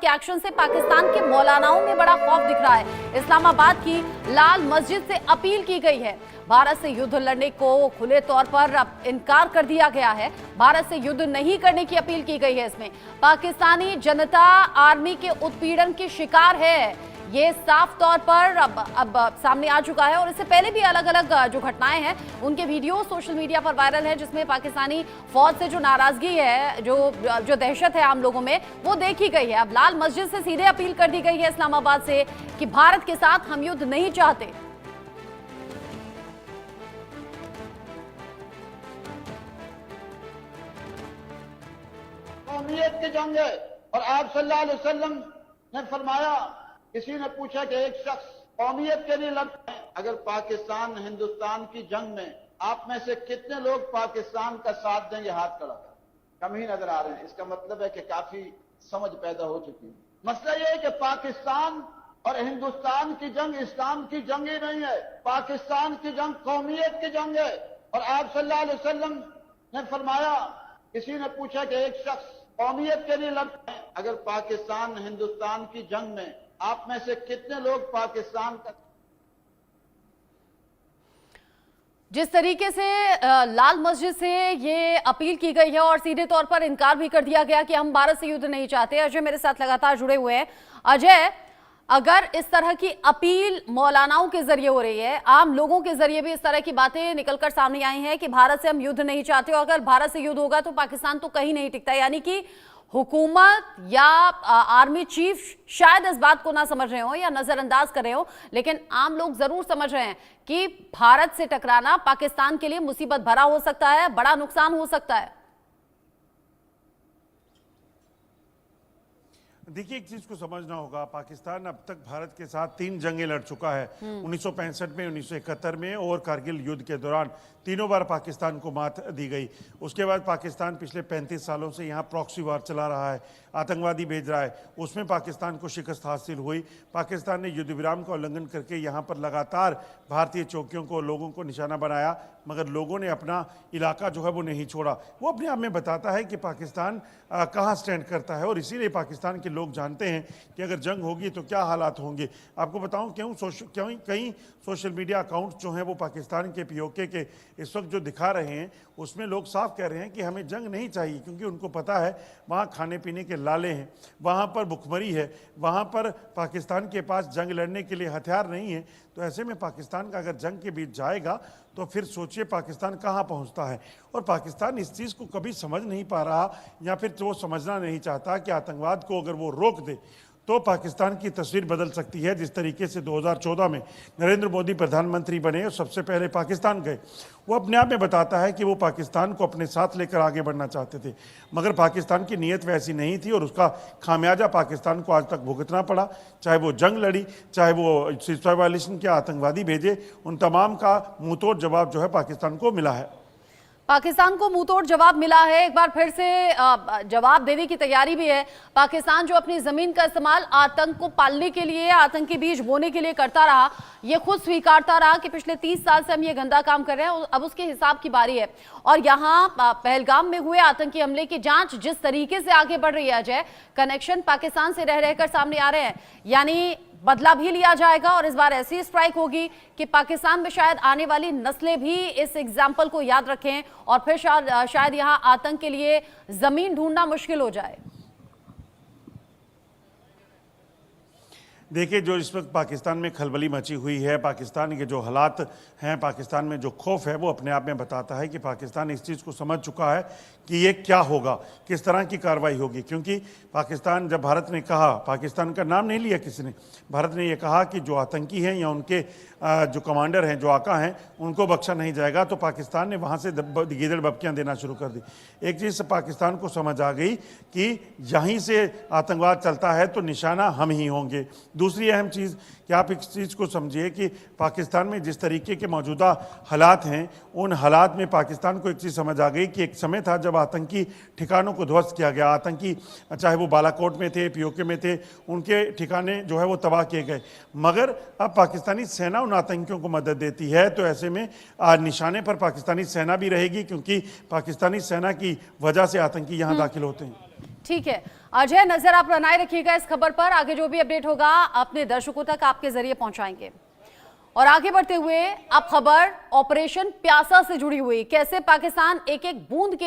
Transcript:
के एक्शन से पाकिस्तान के मौलानाओं में बड़ा खौफ दिख रहा है। इस्लामाबाद की लाल मस्जिद से अपील की गई है। भारत से युद्ध लड़ने को खुले तौर पर अब इनकार कर दिया गया है। भारत से युद्ध नहीं करने की अपील की गई है। इसमें पाकिस्तानी जनता आर्मी के उत्पीड़न की शिकार है, ये साफ तौर पर अब सामने आ चुका है। और इससे पहले भी अलग अलग जो घटनाएं हैं उनके वीडियो सोशल मीडिया पर वायरल है, जिसमें पाकिस्तानी फौज से जो नाराजगी है, जो दहशत है आम लोगों में, वो देखी गई है। अब लाल मस्जिद से सीधे अपील कर दी गई है इस्लामाबाद से कि भारत के साथ हम युद्ध नहीं चाहते। कौमियत की जंग है। और आप सल्लल्लाहु अलैहि वसल्लम ने फरमाया, किसी ने पूछा कि एक शख्स कौमियत के लिए लड़ते हैं, अगर पाकिस्तान हिंदुस्तान की जंग में आप में से कितने लोग पाकिस्तान का साथ देंगे? हाथ खड़ा कर। कम ही नजर आ रहे हैं। इसका मतलब है कि काफी समझ पैदा हो चुकी है। मसला यह है कि पाकिस्तान और हिंदुस्तान की जंग इस्लाम की जंग ही नहीं है। पाकिस्तान की जंग कौमियत की जंग है। और आप सल्लल्लाहु अलैहि वसल्लम ने फरमाया, किसी ने पूछा कि एक शख्स कौमियत के लिए लड़ते हैं, अगर पाकिस्तान हिंदुस्तान की जंग में आप में से कितने लोग पाकिस्तान का। जिस तरीके से लाल मस्जिद से ये अपील की गई है और सीधे तौर पर इनकार भी कर दिया गया कि हम भारत से युद्ध नहीं चाहते। अजय मेरे साथ लगातार जुड़े हुए हैं। अजय, अगर इस तरह की अपील मौलानाओं के जरिए हो रही है, आम लोगों के जरिए भी इस तरह की बातें निकलकर सामने आई हैं कि भारत से हम युद्ध नहीं चाहते और अगर भारत से युद्ध होगा तो पाकिस्तान तो कहीं नहीं टिकता, यानी कि हुकूमत या आर्मी चीफ शायद इस बात को ना समझ रहे हो या नजरअंदाज कर रहे हो, लेकिन आम लोग जरूर समझ रहे हैं कि भारत से टकराना पाकिस्तान के लिए मुसीबत भरा हो सकता है, बड़ा नुकसान हो सकता है। देखिए, एक चीज को समझना होगा, पाकिस्तान अब तक भारत के साथ 3 जंगें लड़ चुका है। 1965 में, 1971 में और कारगिल युद्ध के दौरान तीनों बार पाकिस्तान को मात दी गई। उसके बाद पाकिस्तान पिछले 35 सालों से यहाँ प्रॉक्सी वार चला रहा है, आतंकवादी भेज रहा है, उसमें पाकिस्तान को शिकस्त हासिल हुई। पाकिस्तान ने युद्ध विराम का उल्लंघन करके यहाँ पर लगातार भारतीय चौकियों को, लोगों को निशाना बनाया, मगर लोगों ने अपना इलाका जो है वो नहीं छोड़ा। वो अपने आप में बताता है कि पाकिस्तान कहाँ स्टैंड करता है और इसीलिए पाकिस्तान के लोग जानते हैं कि अगर जंग होगी तो क्या हालात होंगे। आपको बताऊं क्यों कई सोशल मीडिया अकाउंट जो हैं वो पाकिस्तान के पीओके के इस वक्त जो दिखा रहे हैं उसमें लोग साफ कह रहे हैं कि हमें जंग नहीं चाहिए, क्योंकि उनको पता है वहाँ खाने पीने के लाले हैं, वहाँ पर भुखमरी है, वहाँ पर पाकिस्तान के पास जंग लड़ने के लिए हथियार नहीं है। तो ऐसे में पाकिस्तान का अगर जंग के बीच जाएगा तो फिर सोचिए पाकिस्तान कहाँ पहुँचता है। और पाकिस्तान इस चीज़ को कभी समझ नहीं पा रहा या फिर वो समझना नहीं चाहता कि आतंकवाद को अगर वो रोक दे तो पाकिस्तान की तस्वीर बदल सकती है। जिस तरीके से 2014 में नरेंद्र मोदी प्रधानमंत्री बने और सबसे पहले पाकिस्तान गए, वो अपने आप में बताता है कि वो पाकिस्तान को अपने साथ लेकर आगे बढ़ना चाहते थे, मगर पाकिस्तान की नीयत वैसी नहीं थी और उसका खामियाजा पाकिस्तान को आज तक भुगतना पड़ा। चाहे वो जंग लड़ी, चाहे वो सीज़फायर वायलेशन के आतंकवादी भेजे, उन तमाम का मुंहतोड़ जवाब जो है पाकिस्तान को मिला है। पाकिस्तान को मुंहतोड़ जवाब मिला है। एक बार फिर से जवाब देने की तैयारी भी है। पाकिस्तान जो अपनी जमीन का इस्तेमाल आतंक को पालने के लिए, आतंकी बीज बोने के लिए करता रहा, ये खुद स्वीकारता रहा कि पिछले 30 साल से हम ये गंदा काम कर रहे हैं। अब उसके हिसाब की बारी है। और यहाँ पहलगाम में हुए आतंकी हमले की जांच जिस तरीके से आगे बढ़ रही है अजय, कनेक्शन पाकिस्तान से रह रहकर सामने आ रहे हैं, यानी बदला भी लिया जाएगा और इस बार ऐसी स्ट्राइक होगी कि पाकिस्तान में शायद आने वाली नस्लें भी इस एग्जाम्पल को याद रखें और फिर शायद यहां आतंक के लिए जमीन ढूंढना मुश्किल हो जाए। देखिए, जो इस वक्त पाकिस्तान में खलबली मची हुई है, पाकिस्तान के जो हालात हैं, पाकिस्तान में जो खौफ है, वो अपने आप में बताता है कि पाकिस्तान इस चीज़ को समझ चुका है कि ये क्या होगा, किस तरह की कार्रवाई होगी। क्योंकि पाकिस्तान, जब भारत ने कहा, पाकिस्तान का नाम नहीं लिया किसी ने, भारत ने ये कहा कि जो आतंकी हैं या उनके जो कमांडर हैं, जो आका हैं, उनको बख्शा नहीं जाएगा, तो पाकिस्तान ने वहाँ से गीदड़ बबकियाँ देना शुरू कर दी। एक चीज़ पाकिस्तान को समझ आ गई कि यहीं से आतंकवाद चलता है तो निशाना हम ही होंगे। दूसरी अहम चीज़ कि आप इस चीज़ को समझिए कि पाकिस्तान में जिस तरीके के मौजूदा हालात हैं, उन हालात में पाकिस्तान को एक चीज़ समझ आ गई कि एक समय था जब आतंकी ठिकानों को ध्वस्त किया गया, आतंकी चाहे वो बालाकोट में थे, पीओके में थे, उनके ठिकाने जो है वो तबाह किए गए। मगर अब पाकिस्तानी सेना उन आतंकियों को मदद देती है, तो ऐसे में निशाने पर पाकिस्तानी सेना भी रहेगी, क्योंकि पाकिस्तानी सेना की वजह से आतंकी यहाँ दाखिल होते हैं। ठीक है अजय, नजर आप बनाए रखिएगा इस खबर पर। आगे जो भी अपडेट होगा अपने दर्शकों तक आपके जरिए पहुंचाएंगे। और आगे बढ़ते हुए अब खबर ऑपरेशन प्यासा से जुड़ी हुई, कैसे पाकिस्तान एक एक बूंद के